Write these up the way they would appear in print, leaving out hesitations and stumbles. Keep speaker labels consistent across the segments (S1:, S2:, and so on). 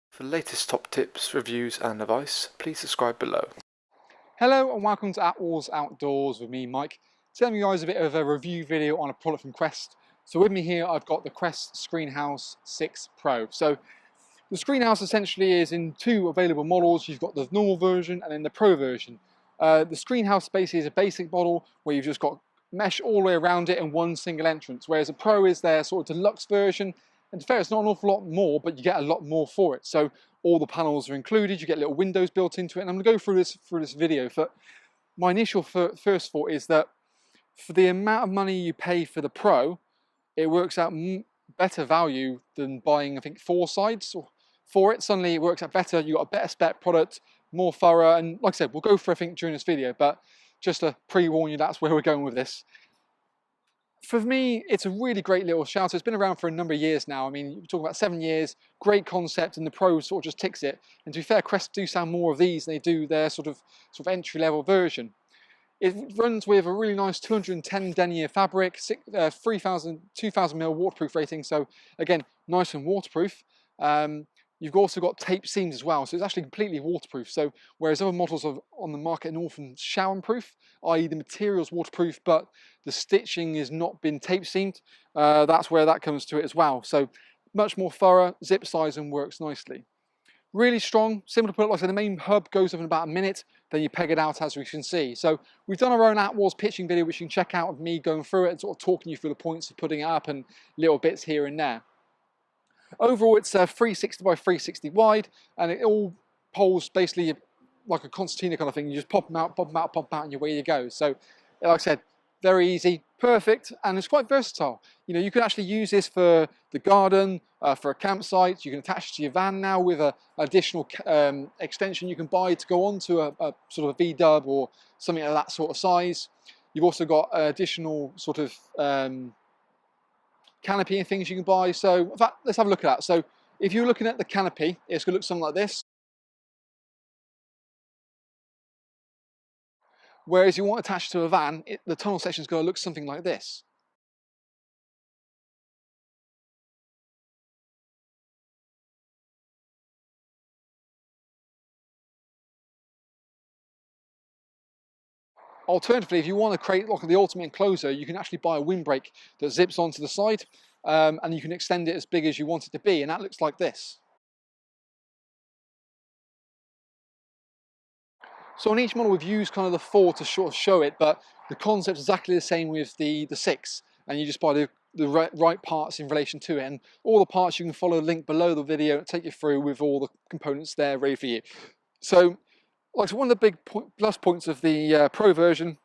S1: For the latest top tips, reviews and advice, please subscribe below.
S2: Hello and welcome to Attwoolls Outdoors with me, Mike. Telling you guys a bit of a review video on a product from Quest. So with me here, I've got the Quest Screenhouse 6 Pro. So the Screenhouse essentially is in two available models. You've got the normal version and then the Pro version. The Screenhouse basically is a basic model where you've just got mesh all the way around it and one single entrance, whereas a Pro is their sort of deluxe version. And to be fair, it's not an awful lot more, but you get a lot more for it. So all the panels are included, you get little windows built into it, and I'm gonna go through this video. But my initial first thought is that for the amount of money you pay for the Pro, it works out better value than buying, I think, 4 sides for it. Suddenly it works out better, you got a better spec product, more thorough, and like I said, we'll go through everything during this video, but just to pre-warn you, that's where we're going with this. For me, it's a really great little shelter. It's been around for a number of years now. I mean, you're talking about 7 years, great concept, and the Pro sort of just ticks it. And to be fair, Quest do sell more of these than they do their sort of entry-level version. It runs with a really nice 210 denier fabric, 2000 mil waterproof rating. So again, nice and waterproof. You've also got tape seams as well, so it's actually completely waterproof. So whereas other models on the market are often shower-proof, i.e. the material's waterproof, but the stitching has not been tape seamed, that's where that comes to it as well. So much more thorough, zip size, and works nicely. Really strong, similar to put it, like I said, the main hub goes up in about a minute, then you peg it out as we can see. So we've done our own Attwoolls pitching video, which you can check out of me going through it and sort of talking you through the points of putting it up and little bits here and there. Overall, it's 360 by 360 wide, and it all poles basically like a concertina kind of thing. You just pop them out, pop them out, pop them out, and away you go. So, like I said, very easy, perfect, and it's quite versatile. You know, you can actually use this for the garden, for a campsite. You can attach it to your van now with an additional extension you can buy to go onto a sort of a V-dub or something of that sort of size. You've also got additional sort of canopy and things you can buy. So in fact, let's have a look at that. So if you're looking at the canopy, it's going to look something like this. Whereas you want attached to a van, the tunnel section is going to look something like this. Alternatively, if you want to create like the ultimate enclosure, you can actually buy a windbreak that zips onto the side, and you can extend it as big as you want it to be, and that looks like this. So on each model we've used kind of the 4 to sort of show it, but the concept is exactly the same with the 6, and you just buy the right parts in relation to it, and all the parts you can follow the link below the video and take you through with all the components there ready for you. So like, one of the big plus points of the Pro version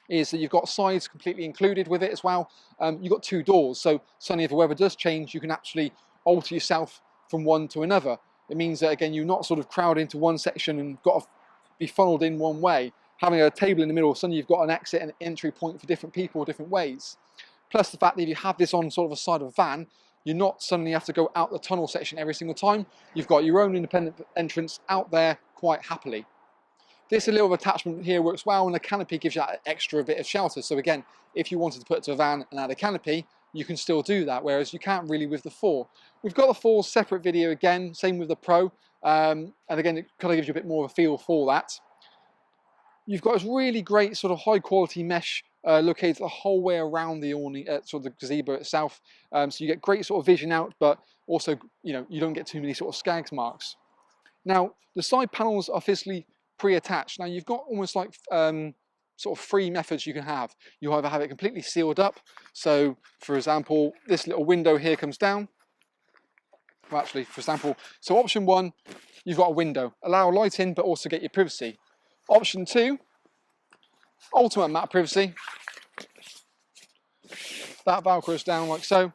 S2: is that you've got sides completely included with it as well. You've got 2 doors, so suddenly if the weather does change, you can actually alter yourself from one to another. It means that, again, you're not sort of crowded into one section and got to be funneled in one way. Having a table in the middle, suddenly you've got an exit and entry point for different people different ways. Plus the fact that if you have this on sort of a side of a van, you're not suddenly have to go out the tunnel section every single time. You've got your own independent entrance out there quite happily. This little attachment here works well, and the canopy gives you that extra bit of shelter. So again, if you wanted to put it to a van and add a canopy, you can still do that, whereas you can't really with the 4. We've got the 4 separate video again, same with the Pro, and again, it kind of gives you a bit more of a feel for that. You've got this really great sort of high quality mesh located the whole way around the awning, sort of the gazebo itself. So you get great sort of vision out, but also, you know, you don't get too many sort of skags marks. Now, the side panels are physically pre-attached. Now, you've got almost like sort of 3 methods you can have. You either have it completely sealed up. So, for example, this little window here comes down. Well, actually, for example, so option 1, you've got a window. Allow light in, but also get your privacy. Option 2, ultimate amount of privacy. That velcros down like so,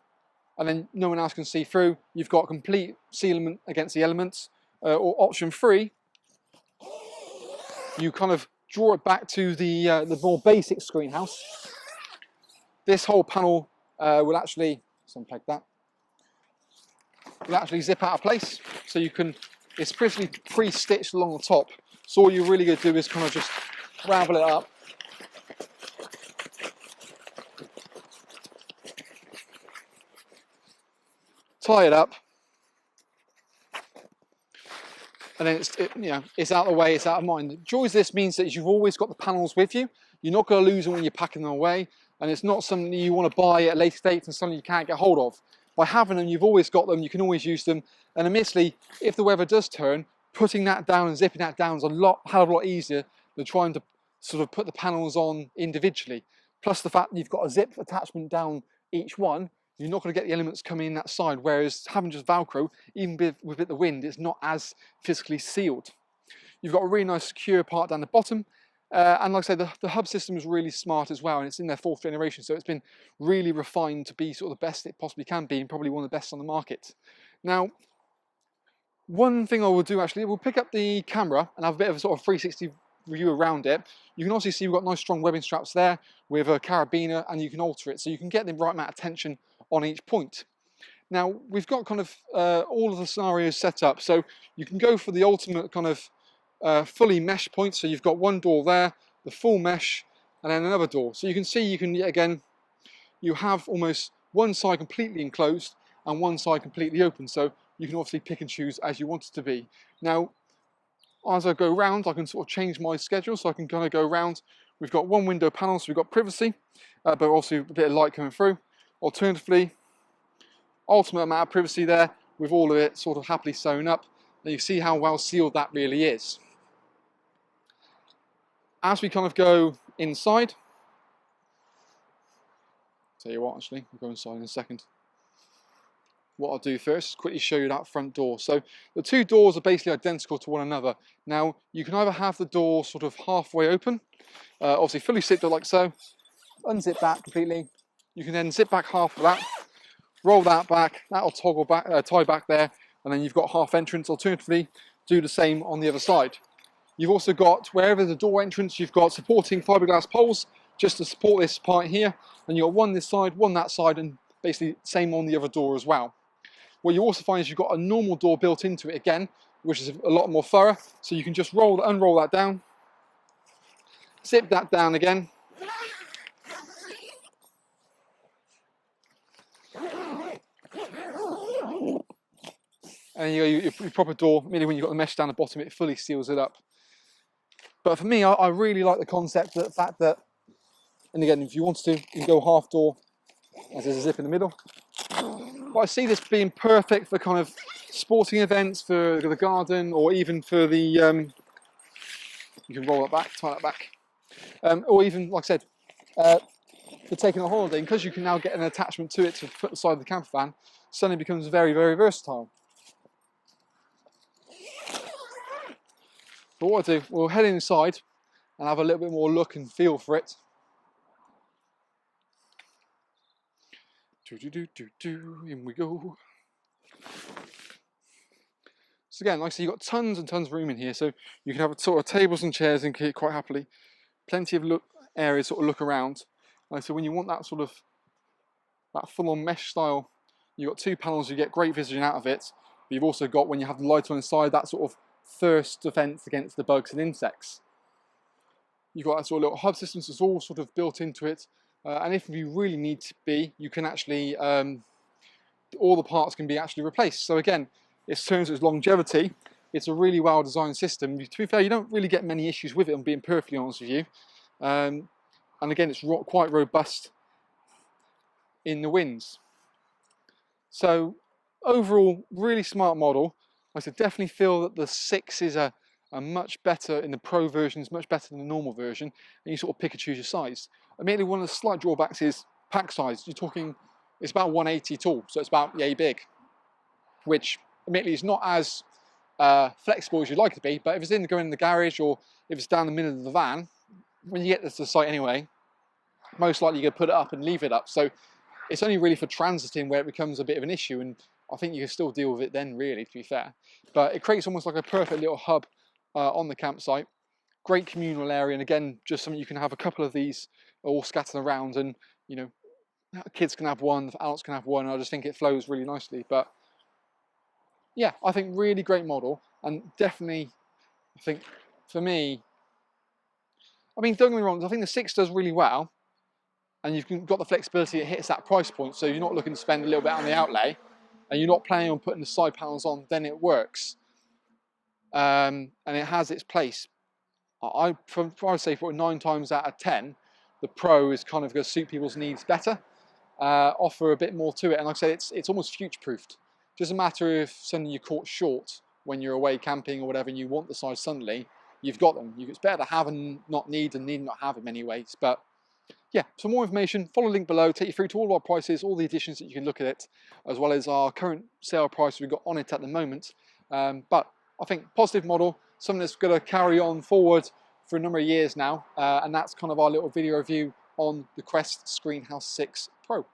S2: and then no one else can see through. You've got complete sealant against the elements. Or option 3, you kind of draw it back to the more basic Screenhouse. This whole panel will actually, let's unplug that, will actually zip out of place. So you can, it's pretty pre-stitched along the top. So all you're really going to do is kind of just ravel it up. tie it up, and then it's out of the way, it's out of mind. The joy of this means that you've always got the panels with you. You're not going to lose them when you're packing them away, and it's not something you want to buy at a later date and something you can't get hold of. By having them, you've always got them, you can always use them, and admittedly, if the weather does turn, putting that down and zipping that down is hell of a lot easier than trying to sort of put the panels on individually. Plus the fact that you've got a zip attachment down each one, you're not going to get the elements coming in that side, whereas having just Velcro, even with the wind, it's not as physically sealed. You've got a really nice secure part down the bottom, and like I said, the hub system is really smart as well, and it's in their 4th generation, so it's been really refined to be sort of the best it possibly can be, and probably one of the best on the market. Now, one thing I will do actually, we'll pick up the camera and have a bit of a sort of 360 view around it. You can also see we've got nice strong webbing straps there with a carabiner, and you can alter it so you can get the right amount of tension on each point. Now we've got kind of all of the scenarios set up, so you can go for the ultimate kind of fully mesh point. So you've got one door there, the full mesh, and then another door. So you can see you have almost one side completely enclosed and one side completely open. So you can obviously pick and choose as you want it to be. Now, as I go round, I can sort of change my schedule, so I can kind of go round. We've got one window panel, so we've got privacy, but also a bit of light coming through. Alternatively, ultimate amount of privacy there, with all of it sort of happily sewn up. And you see how well sealed that really is. As we kind of go inside, tell you what, actually, we'll go inside in a second. What I'll do first is quickly show you that front door. So the two doors are basically identical to one another. Now you can either have the door sort of halfway open, obviously fully zipped like so, unzip that completely. You can then zip back half of that, roll that back, that'll toggle back, tie back there, and then you've got half entrance. Alternatively, do the same on the other side. You've also got, wherever the door entrance, you've got supporting fiberglass poles just to support this part here, and you've got one this side, one that side, and basically same on the other door as well. What you also find is you've got a normal door built into it again, which is a lot more thorough, so you can just unroll that down, zip that down again, and you got your proper door. Meaning when you've got the mesh down the bottom, it fully seals it up. But for me, I really like the concept, the fact that, and again, if you wanted to, you can go half door, as there's a zip in the middle. But I see this being perfect for kind of sporting events, for the garden, or even for the, you can roll that back, tie that back, or even, like I said, for taking a holiday, and because you can now get an attachment to it to put aside the camper van, suddenly becomes very, very versatile. But what I'll do, we'll head inside and have a little bit more look and feel for it. In we go. So again, like I said, you've got tons and tons of room in here, so you can have sort of tables and chairs in here quite happily. Plenty of areas sort of look around. Like, so when you want that sort of that full-on mesh style, you've got two panels, you get great vision out of it. But you've also got, when you have the light on inside, that sort of first defense against the bugs and insects. You've got that sort of little hub system, so it's all sort of built into it. And if you really need to be, you can actually, all the parts can be actually replaced. So again, in terms of its longevity, it's a really well designed system. To be fair, you don't really get many issues with it, I'm being perfectly honest with you. And again, it's quite robust in the winds. So overall, really smart model. I definitely feel that the 6 is a much better, in the Pro version, is much better than the normal version, and you sort of pick and choose your size. Admittedly, one of the slight drawbacks is pack size. You're talking, it's about 180 tall, so it's about yay big, which admittedly is not as flexible as you'd like it to be, but if it's going in the garage, or if it's down the middle of the van, when you get to the site anyway, most likely you're going to put it up and leave it up. So it's only really for transiting where it becomes a bit of an issue, and I think you can still deal with it then, really, to be fair. But it creates almost like a perfect little hub on the campsite. Great communal area, and again, just something you can have a couple of these all scattered around, and you know, kids can have one, adults can have one. I just think it flows really nicely. But yeah, I think really great model, and definitely, I think for me, I mean, don't get me wrong, I think the 6 does really well, and you've got the flexibility, it hits that price point, so you're not looking to spend a little bit on the outlay. and you're not planning on putting the side panels on, then it works. And it has its place. I would say for 9 times out of 10, the Pro is kind of going to suit people's needs better, offer a bit more to it, and like I say, it's almost future-proofed. Doesn't matter if suddenly you're caught short when you're away camping or whatever, and you want the size suddenly, you've got them. It's better to have and not need, and need and not have them anyways. But yeah, for more information, follow the link below, take you through to all of our prices, all the additions that you can look at it, as well as our current sale price we've got on it at the moment. But I think positive model, something that's going to carry on forward for a number of years now, and that's kind of our little video review on the Quest Screenhouse 6 Pro.